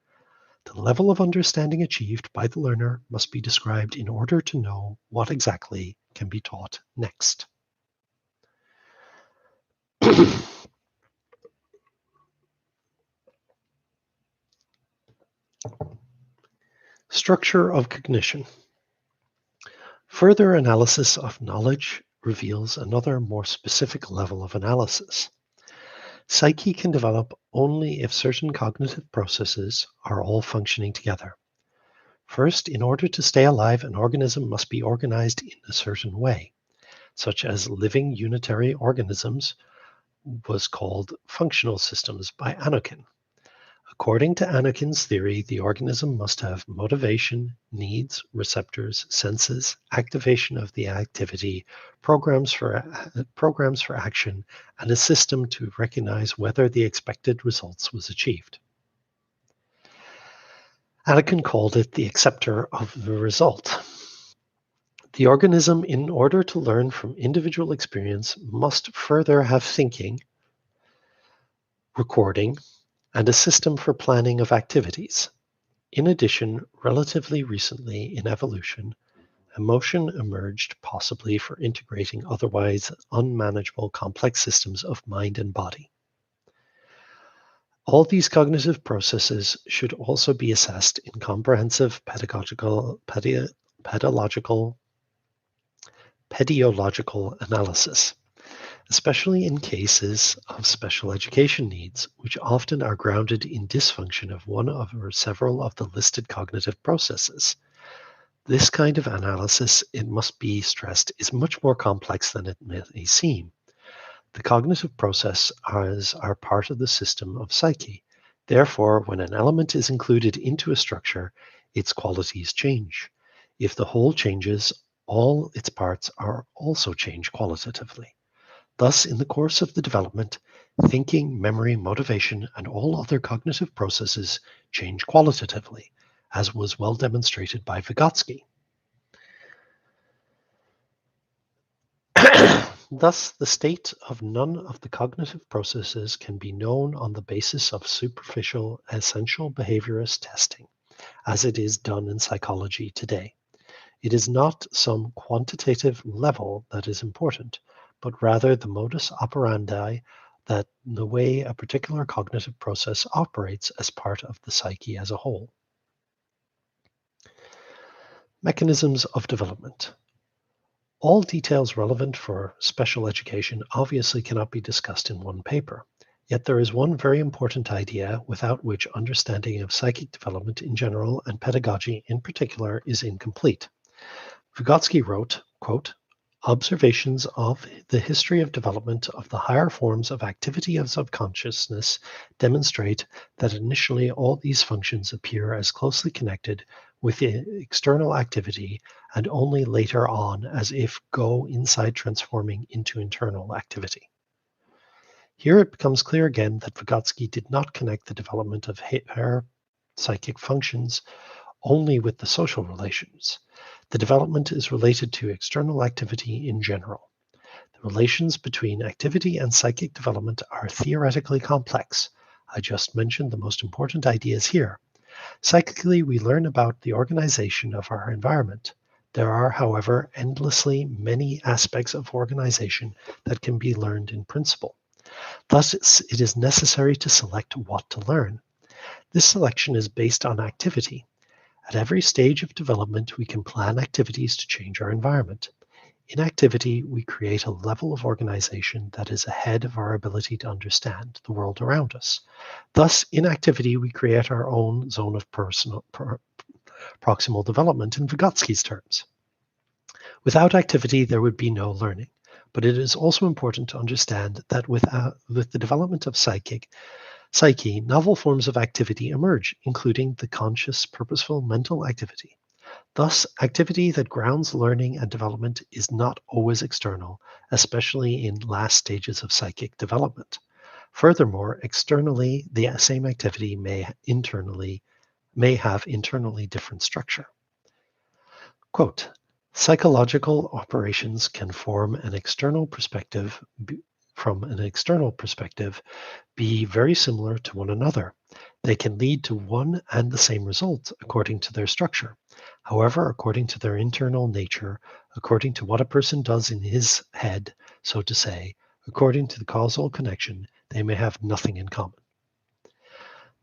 The level of understanding achieved by the learner must be described in order to know what exactly can be taught next. Structure of cognition. Further analysis of knowledge reveals another, more specific level of analysis. Psyche can develop only if certain cognitive processes are all functioning together. First, in order to stay alive, an organism must be organized in a certain way, such as living unitary organisms was called functional systems by Anokhin. According to Anokhin's theory, the organism must have motivation, needs, receptors, senses, activation of the activity, programs for action, and a system to recognize whether the expected results was achieved. Anokhin called it the acceptor of the result. The organism, in order to learn from individual experience, must further have thinking, recording, and a system for planning of activities. In addition, relatively recently in evolution, emotion emerged possibly for integrating otherwise unmanageable complex systems of mind and body. All these cognitive processes should also be assessed in comprehensive pedagogical analysis, especially in cases of special education needs, which often are grounded in dysfunction of one or several of the listed cognitive processes. This kind of analysis, it must be stressed, is much more complex than it may seem. The cognitive processes are part of the system of psyche. Therefore, when an element is included into a structure, its qualities change. If the whole changes, all its parts are also changed qualitatively. Thus, in the course of the development, thinking, memory, motivation, and all other cognitive processes change qualitatively, as was well demonstrated by Vygotsky. Thus, the state of none of the cognitive processes can be known on the basis of superficial essential behaviorist testing, as it is done in psychology today. It is not some quantitative level that is important, but rather the modus operandi, that the way a particular cognitive process operates as part of the psyche as a whole. Mechanisms of development. All details relevant for special education obviously cannot be discussed in one paper. Yet there is one very important idea without which understanding of psychic development in general and pedagogy in particular is incomplete. Vygotsky wrote, quote, "Observations of the history of development of the higher forms of activity of subconsciousness demonstrate that initially all these functions appear as closely connected with the external activity and only later on as if go inside transforming into internal activity. Here it becomes clear again that Vygotsky did not connect the development of higher psychic functions only with the social relations. The development is related to external activity in general. The relations between activity and psychic development are theoretically complex. I just mentioned the most important ideas here. Psychically, we learn about the organization of our environment. There are, however, endlessly many aspects of organization that can be learned in principle. Thus, it is necessary to select what to learn. This selection is based on activity. At every stage of development, we can plan activities to change our environment. In activity, we create a level of organization that is ahead of our ability to understand the world around us. Thus, in activity, we create our own zone of proximal development in Vygotsky's terms. Without activity, there would be no learning. But it is also important to understand that with the development of psyche, novel forms of activity emerge, including the conscious, purposeful mental activity. Thus, activity that grounds learning and development is not always external, especially in last stages of psychic development. Furthermore, externally, the same activity may have internally different structure. Quote, psychological operations can from an external perspective be very similar to one another. They can lead to one and the same result according to their structure. However, according to their internal nature, according to what a person does in his head, so to say, according to the causal connection, they may have nothing in common.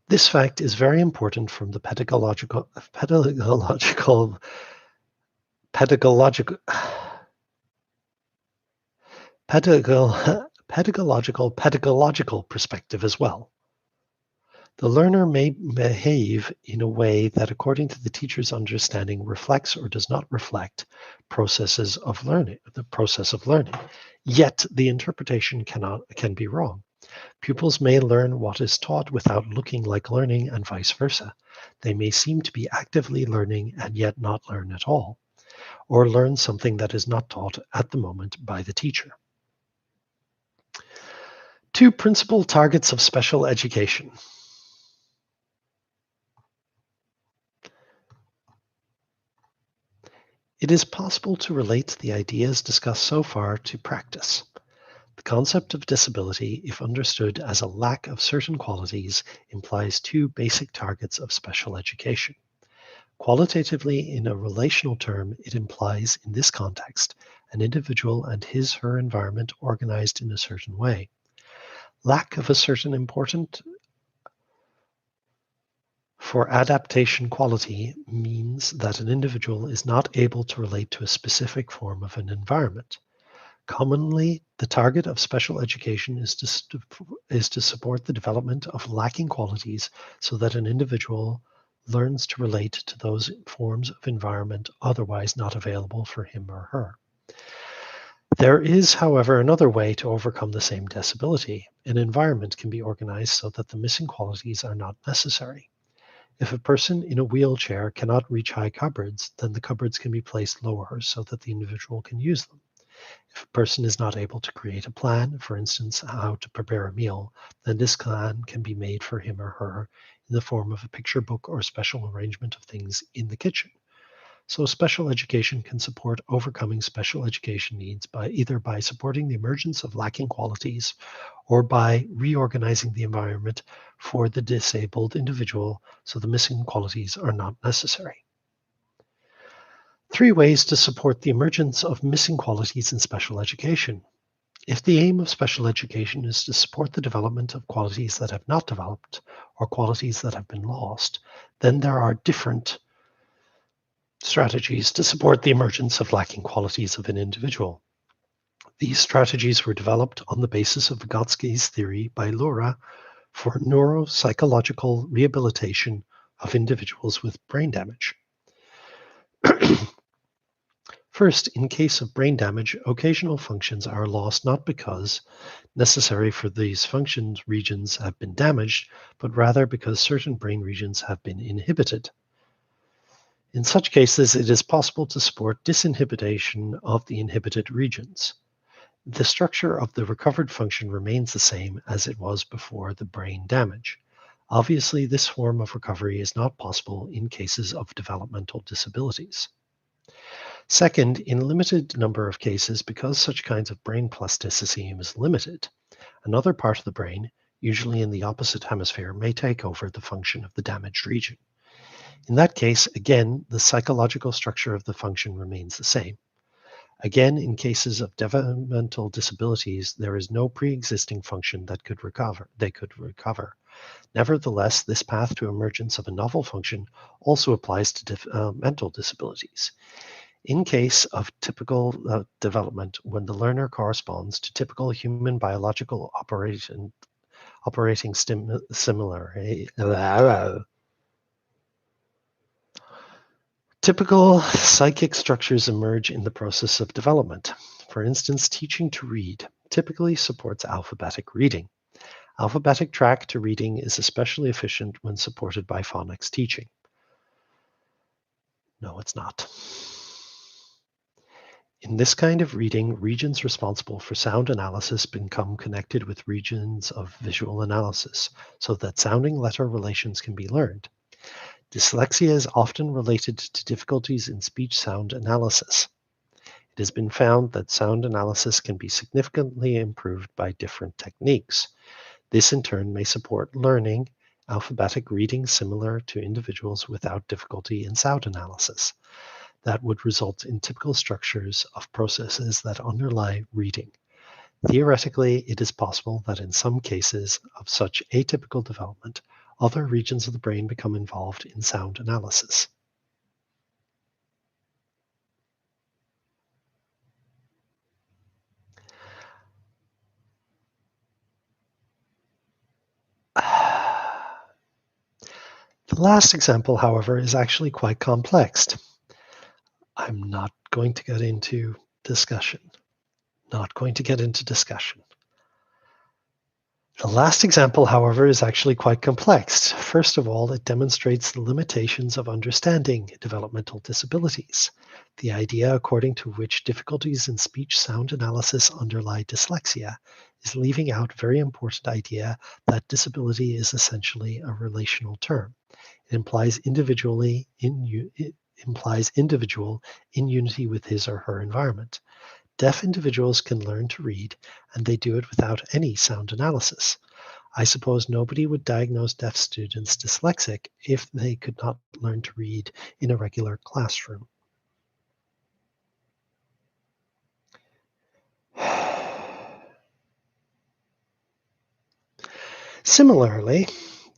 This fact is very important from the pedagogical perspective as well. The learner may behave in a way that, according to the teacher's understanding, reflects or does not reflect the process of learning. Yet the interpretation can be wrong. Pupils may learn what is taught without looking like learning, and vice versa. They may seem to be actively learning and yet not learn at all, or learn something that is not taught at the moment by the teacher. 2 principal targets of special education. It is possible to relate the ideas discussed so far to practice. The concept of disability, if understood as a lack of certain qualities, implies 2 basic targets of special education. Qualitatively, in a relational term, it implies, in this context, an individual and his/her environment organized in a certain way. Lack of a certain important for adaptation quality means that an individual is not able to relate to a specific form of an environment. Commonly, the target of special education is to support the development of lacking qualities so that an individual learns to relate to those forms of environment otherwise not available for him or her. There is, however, another way to overcome the same disability. An environment can be organized so that the missing qualities are not necessary. If a person in a wheelchair cannot reach high cupboards, then the cupboards can be placed lower so that the individual can use them. If a person is not able to create a plan, for instance, how to prepare a meal, then this plan can be made for him or her in the form of a picture book or special arrangement of things in the kitchen. So special education can support overcoming special education needs either by supporting the emergence of lacking qualities or by reorganizing the environment for the disabled individual so the missing qualities are not necessary. 3 ways to support the emergence of missing qualities in special education. If the aim of special education is to support the development of qualities that have not developed or qualities that have been lost, then there are different strategies to support the emergence of lacking qualities of an individual. These strategies were developed on the basis of Vygotski's theory by Laura for neuropsychological rehabilitation of individuals with brain damage. First, in case of brain damage, occasional functions are lost not because necessary for these functions regions have been damaged, but rather because certain brain regions have been inhibited. In such cases, it is possible to support disinhibition of the inhibited regions. The structure of the recovered function remains the same as it was before the brain damage. Obviously, this form of recovery is not possible in cases of developmental disabilities. Second, in a limited number of cases, because such kinds of brain plasticity is limited, another part of the brain, usually in the opposite hemisphere, may take over the function of the damaged region. In that case, again, the psychological structure of the function remains the same. Again, in cases of developmental disabilities, there is no pre-existing function that they could recover. Nevertheless, this path to emergence of a novel function also applies to mental disabilities. In case of typical development, when the learner corresponds to typical human biological operating similar. Typical psychic structures emerge in the process of development. For instance, teaching to read typically supports alphabetic reading. Alphabetic track to reading is especially efficient when supported by phonics teaching. No, it's not. In this kind of reading, regions responsible for sound analysis become connected with regions of visual analysis, so that sounding letter relations can be learned. Dyslexia is often related to difficulties in speech sound analysis. It has been found that sound analysis can be significantly improved by different techniques. This in turn may support learning alphabetic reading similar to individuals without difficulty in sound analysis. That would result in typical structures of processes that underlie reading. Theoretically, it is possible that in some cases of such atypical development, other regions of the brain become involved in sound analysis. The last example, however, is actually quite complex. I'm not going to get into discussion. The last example, however, is actually quite complex. First of all, it demonstrates the limitations of understanding developmental disabilities. The idea according to which difficulties in speech sound analysis underlie dyslexia is leaving out a very important idea that disability is essentially a relational term. It implies individual in unity with his or her environment. Deaf individuals can learn to read, and they do it without any sound analysis. I suppose nobody would diagnose deaf students dyslexic if they could not learn to read in a regular classroom. Similarly,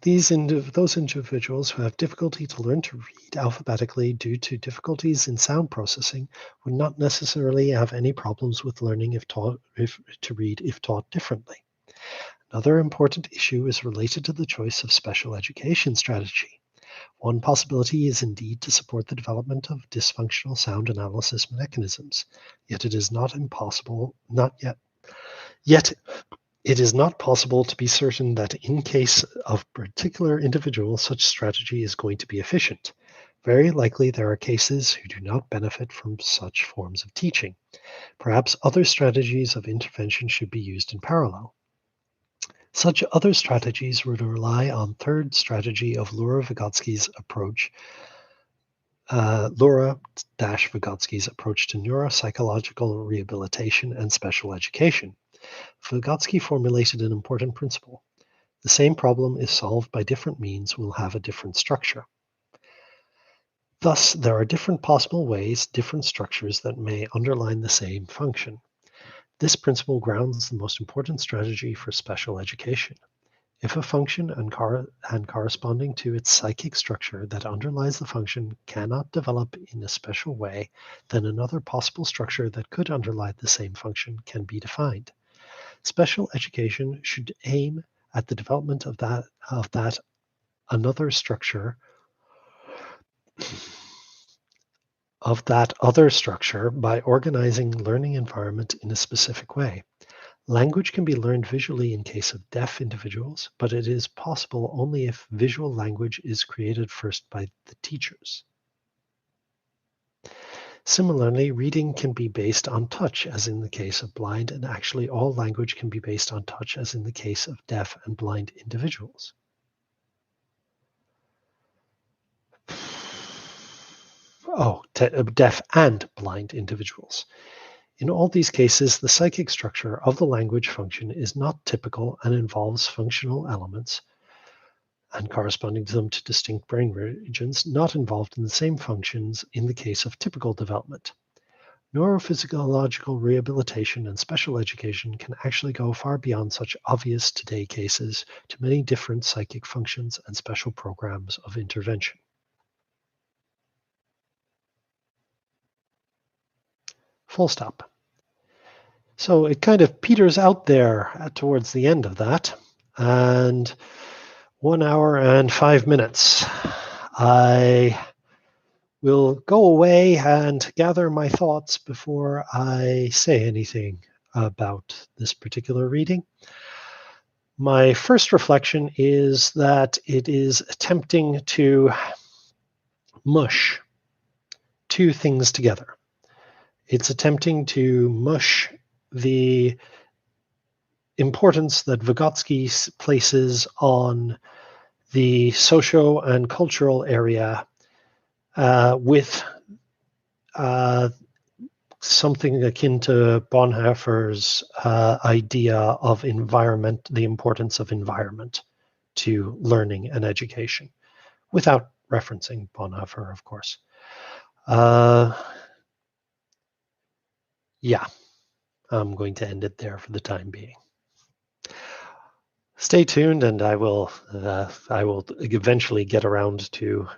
those individuals who have difficulty to learn to read alphabetically due to difficulties in sound processing would not necessarily have any problems with learning to read if taught differently. Another important issue is related to the choice of special education strategy. One possibility is indeed to support the development of dysfunctional sound analysis mechanisms, yet it is not possible to be certain that in case of particular individual, such strategy is going to be efficient. Very likely there are cases who do not benefit from such forms of teaching. Perhaps other strategies of intervention should be used in parallel. Such other strategies would rely on third strategy of Vygotsky's approach, Vygotsky's approach to neuropsychological rehabilitation and special education. Vygotsky formulated an important principle. The same problem, if solved by different means, will have a different structure. Thus, there are different possible ways, different structures that may underline the same function. This principle grounds the most important strategy for special education. If a function and corresponding to its psychic structure that underlies the function cannot develop in a special way, then another possible structure that could underlie the same function can be defined. Special education should aim at the development of that other structure by organizing learning environment in a specific way. Language can be learned visually in case of deaf individuals, but it is possible only if visual language is created first by the teachers. Similarly, reading can be based on touch, as in the case of blind, and actually all language can be based on touch, as in the case of deaf and blind individuals. Deaf and blind individuals. In all these cases, the psychic structure of the language function is not typical and involves functional elements and corresponding to them to distinct brain regions not involved in the same functions in the case of typical development. Neurophysiological rehabilitation and special education can actually go far beyond such obvious today cases to many different psychic functions and special programs of intervention. Full stop. So it kind of peters out there towards the end of that. And 1 hour and 5 minutes. I will go away and gather my thoughts before I say anything about this particular reading. My first reflection is that it is attempting to mush two things together. It's attempting to mush the importance that Vygotsky places on the socio and cultural area with something akin to Bonhoeffer's idea of environment, the importance of environment to learning and education, without referencing Bonhoeffer, of course. Yeah, I'm going to end it there for the time being. Stay tuned, and I will eventually get around to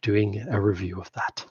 doing a review of that.